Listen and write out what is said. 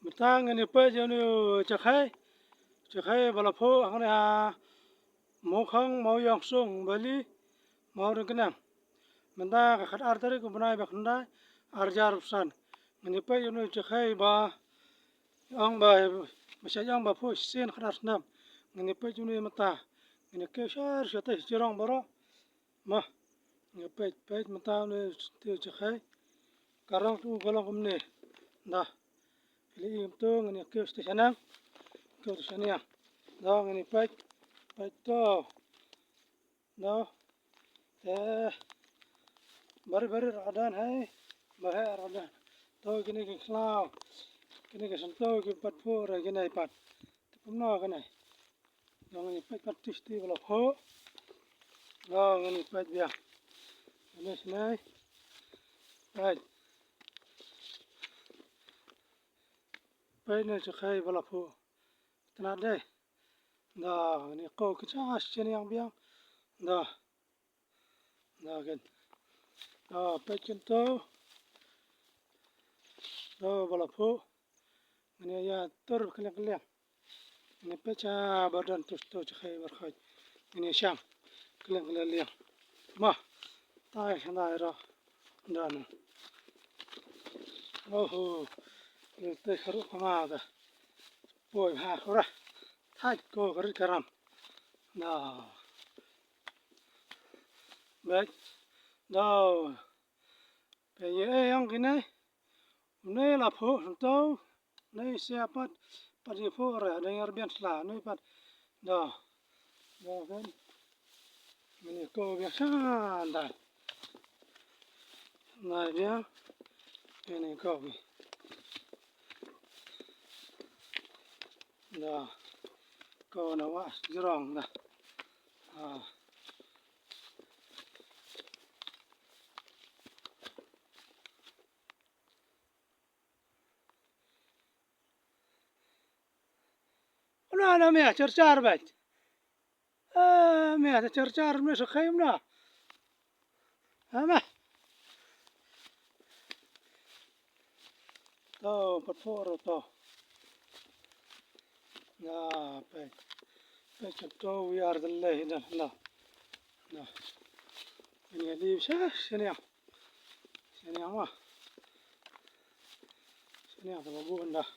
Tang ini pe jenu cakai balapo angkana mau kang mau yang sung bali mau rengkenang menda kakat arteri kubenai bakanda arjar pesan ini pe jenu cakai ba ang ba masih yang ba po sen kadar senam ini pe jenu mata ini ke syar syata jirang baro mah ini pe mata ini cakai karang tu galang kumne dah Ili imtung ini kau stasianang, kau stasiannya, dah ini pek tu, dah, bari radan hai, bahaya radan, tahu kini keselau, kini kesentuh kini pat pur, kini pat, pemno kini, dah ini pek pat tisti kalau ho, dah ini pek dia, ini senai, pek. Ini cakai balapu, tenang deh, dah ini kau kecas sini yang biang, dah kan, dah pekin tu, dah balapu, ini ya tur keleng, ini pecah badan tu cakai berkhaj, ini syam keleng, mah, tay sana era, dah nu, oh. Itu keruk pengada, boy ha ora, thai ko keruk karam, dah, baik, dah, peye yang kini, ni lapu sentuh, ni siapa, pada fu ora, ada yang biasa lah, ni pad, dah kan, ini ko biasa dah, nah dia, ini ko ni. Dah, kau nawas jerong dah. Ana mea cercar bet. Mea cercar mes khaymna. Ama. To patforo to. Ya, pe. Pe to we are the leh dah. Nah. Ini di sini ya. Sini apa? Sini apa babu dah.